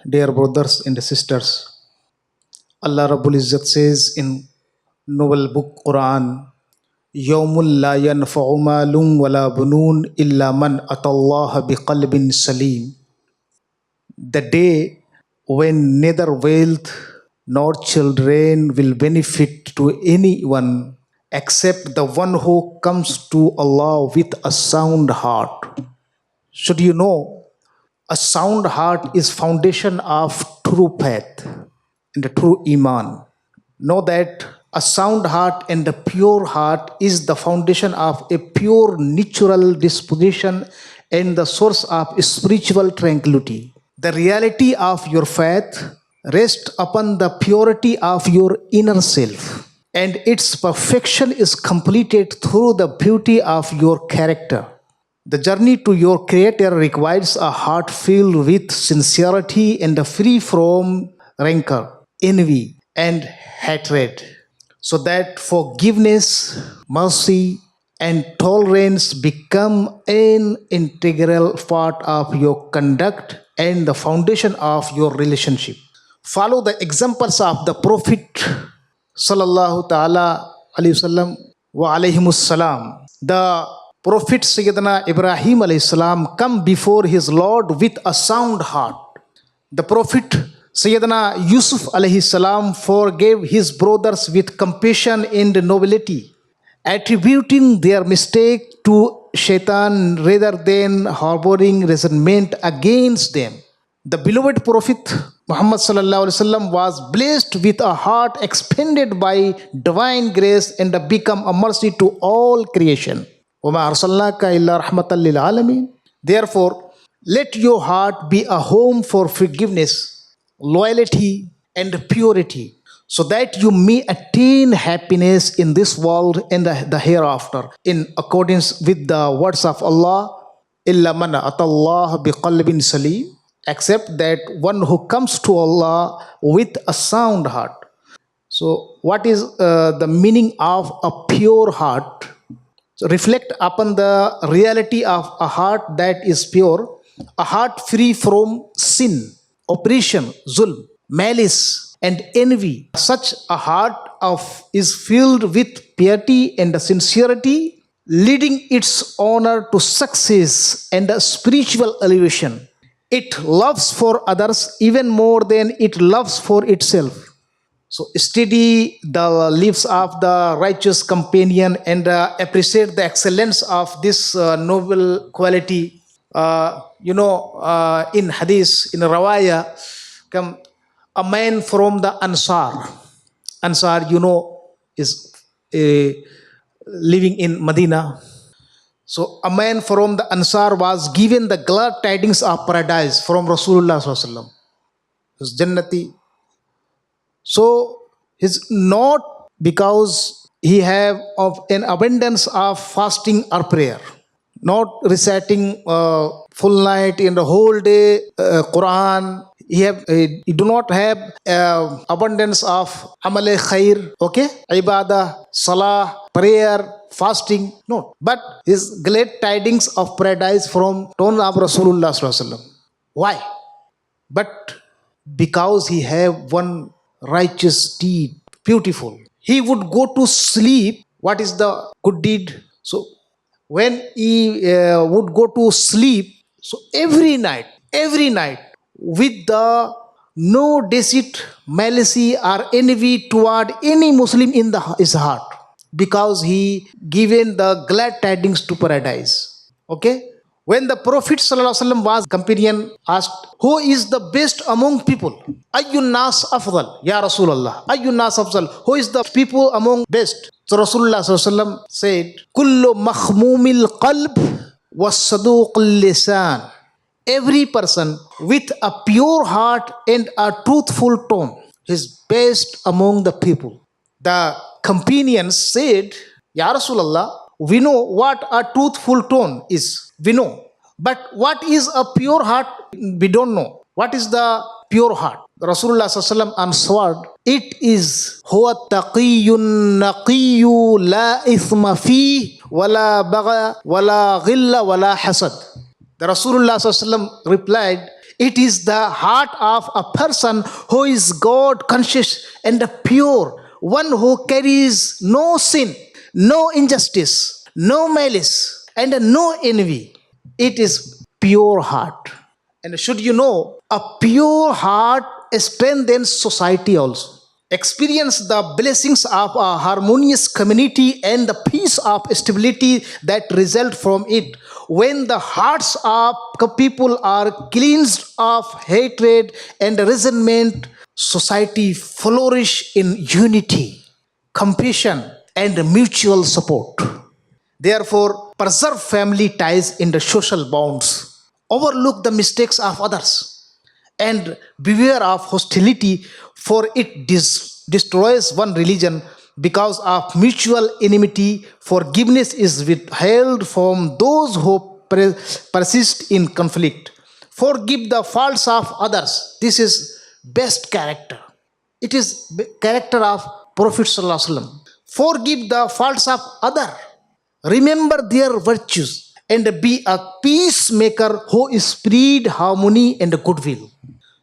Dear brothers and sisters, Allah Rabbul Izzat says in Noble Book Quran, Yawmul la yanfa'u malun wala bunun illa man atallaha biqalbin salim. The day when neither wealth nor children will benefit to anyone except the one who comes to Allah with a sound heart. Should you know, a sound heart is foundation of true faith and the true iman. Know that a sound heart and a pure heart is the foundation of a pure natural disposition and the source of spiritual tranquility. The reality of your faith rests upon the purity of your inner self, and its perfection is completed through the beauty of your character. The journey to your Creator requires a heart filled with sincerity and free from rancor, envy, and hatred, so that forgiveness, mercy, and tolerance become an integral part of your conduct and the foundation of your relationship. Follow the examples of the Prophet sallallahu ta'ala alayhi wasallam wa alayhimus salam. The Prophet Sayyidina Ibrahim alayhi salam come before his Lord with a sound heart. The Prophet Sayyidina Yusuf alayhi salam forgave his brothers with compassion and nobility, attributing their mistake to Shaitan rather than harboring resentment against them. The beloved Prophet Muhammad sallallahu alaihi wasallam was blessed with a heart expanded by divine grace and become a mercy to all creation. وَمَا أَرْسَلْنَاكَ إِلَّا رَحْمَةً لِلْعَالَمِينَ. Therefore, let your heart be a home for forgiveness, loyalty, and purity, so that you may attain happiness in this world and the hereafter, in accordance with the words of Allah, إِلَّا مَنْ أَتَى اللَّهَ بِقَلْبٍ سَلِيمٍ, except that one who comes to Allah with a sound heart. So, what is the meaning of a pure heart? So, reflect upon the reality of a heart that is pure, a heart free from sin, oppression, zulm, malice, and envy. Such a heart is filled with piety and sincerity, leading its owner to success and a spiritual elevation. It loves for others even more than it loves for itself. So study the lives of the righteous companion and appreciate the excellence of this noble quality. In hadith, in Rawaya, come a man from the Ansar. Ansar, is living in Medina. So a man from the Ansar was given the glad tidings of paradise from Rasulullah sallallahu alaihi wasallam. His Jannati. So he's not because he have of an abundance of fasting or prayer, not reciting full night in the whole day Quran. He do not have abundance of amale khair, okay, ibadah, salah, prayer, fasting, no. But his glad tidings of paradise from tone of Rasulullah sallallahu alaihi wasallam. Why? But because he have one righteous deed, beautiful. He would go to sleep. What is the good deed? So when he would go to sleep, so every night, with the no deceit, malice or envy toward any Muslim in his heart, because he given the glad tidings to paradise. Okay? When the Prophet ﷺ was companion asked, who is the best among people? Ayyun nas afdal, Ya Rasulullah. Ayyun nas afdal. Who is the people among best? So Rasulullah ﷺ said, Kullu makhmumil qalb was saduqul lisan. Every person with a pure heart and a truthful tongue is best among the people. The companions said, Ya Rasulullah, we know what a truthful tone is. We know. But what is a pure heart? We don't know. What is the pure heart? Rasulullah sallallahu answered, it is huwa taqiyun naqiyu la ithma fi wala baga wala ghilla wala hasad. The Rasulullah sallallahu replied, It is the heart of a person who is God conscious and pure, one who carries no sin, no injustice, no malice, and no envy. It is pure heart. And should you know, a pure heart strengthens society also. Experience the blessings of a harmonious community and the peace of stability that result from it. When the hearts of people are cleansed of hatred and resentment, society flourish in unity, compassion, and mutual support. Therefore, preserve family ties in the social bonds. Overlook the mistakes of others and beware of hostility, for it destroys one religion. Because of mutual enmity, forgiveness is withheld from those who persist in conflict. Forgive the faults of others. This is best character. It is character of Prophet Sallallahu Alaihi Wasallam. Forgive the faults of other. Remember their virtues and be a peacemaker who spread harmony and goodwill.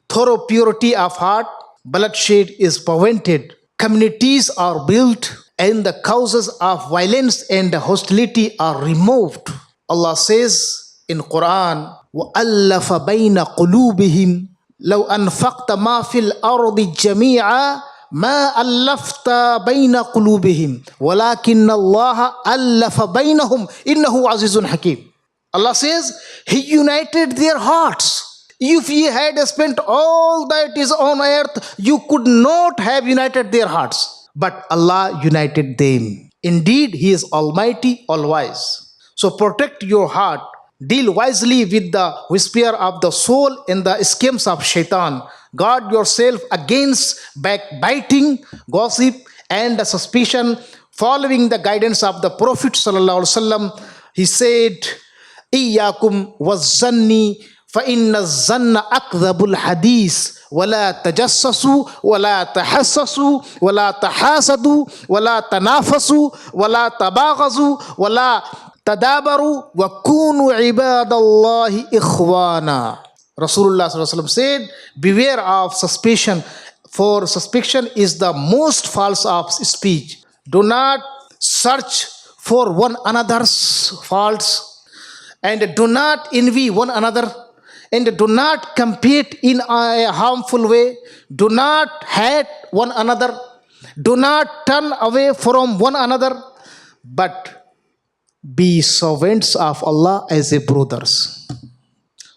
Thorough purity of heart, bloodshed is prevented, communities are built, and the causes of violence and hostility are removed. Allah says in Quran, وَأَلَّفَ بَيْنَ قُلُوبِهِمْ لَوْ أَنفَقْتَ مَا فِي الْأَرْضِ جَمِيعًا ما ألفت بين قلوبهم ولكن الله ألف بينهم إنه عزيز حكيم. Allah says, He united their hearts. If He had spent all that is on earth, you could not have united their hearts. But Allah united them. Indeed, He is Almighty, All-Wise. So protect your heart. Deal wisely with the whisper of the soul and the schemes of shaitan. Guard yourself against backbiting, gossip, and suspicion. Following the guidance of the Prophet Sallallahu Alaihi Wasallam, he said, إِيَّاكُمْ وَالظَّنِّ فَإِنَّ الظَّنَّ أَكْذَبُ الْحَدِيثِ وَلَا تَجَسَّسُوا وَلَا تَحَسَّسُوا وَلَا تَحَاسَدُوا وَلَا تَنَافَسُوا وَلَا تَبَاغَضُوا وَلَا تَدَابَرُوا وَكُونُوا عِبَادَ اللَّهِ إِخْوَانًا. Rasulullah Sallallahu Alaihi Wasallam said, beware of suspicion, for suspicion is the most false of speech. Do not search for one another's faults, and do not envy one another, and do not compete in a harmful way. Do not hate one another. Do not turn away from one another, but be servants of Allah as a brothers.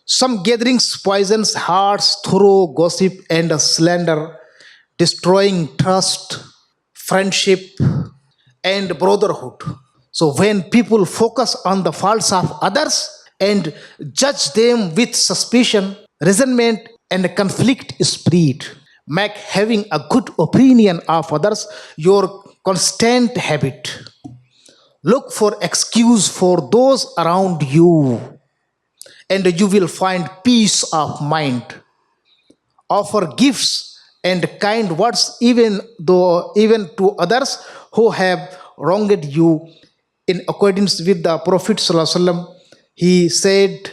Some gatherings poisons hearts through gossip and slander, destroying trust, friendship, and brotherhood. So when people focus on the faults of others and judge them with suspicion, resentment, and conflict spread. Make having a good opinion of others your constant habit. Look for excuse for those around you, and you will find peace of mind. Offer gifts and kind words even to others who have wronged you. In accordance with the Prophet Sallallahu Alaihi Wasallam, he said,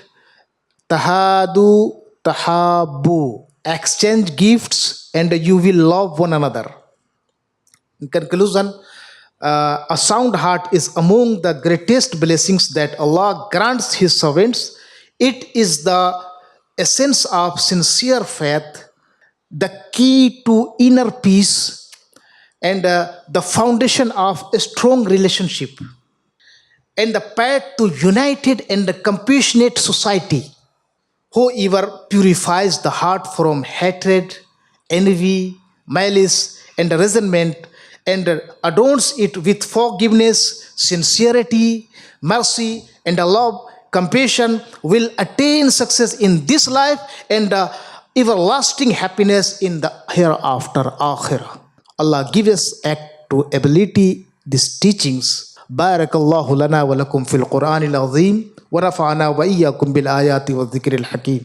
Tahadu tahabu. Exchange gifts and you will love one another. In conclusion, a sound heart is among the greatest blessings that Allah grants His servants. It is the essence of sincere faith, the key to inner peace, and the foundation of a strong relationship, and the path to united and compassionate society. Whoever purifies the heart from hatred, envy, malice, and resentment, and adorns it with forgiveness, sincerity, mercy, and love, compassion, will attain success in this life and everlasting happiness in the hereafter, akhirah. Allah give us act to ability these teachings. Barakallahu lana wa lakum fil Qur'anil azim wa rafa'ana wa iyyakum bil ayati wa dhikril hakim.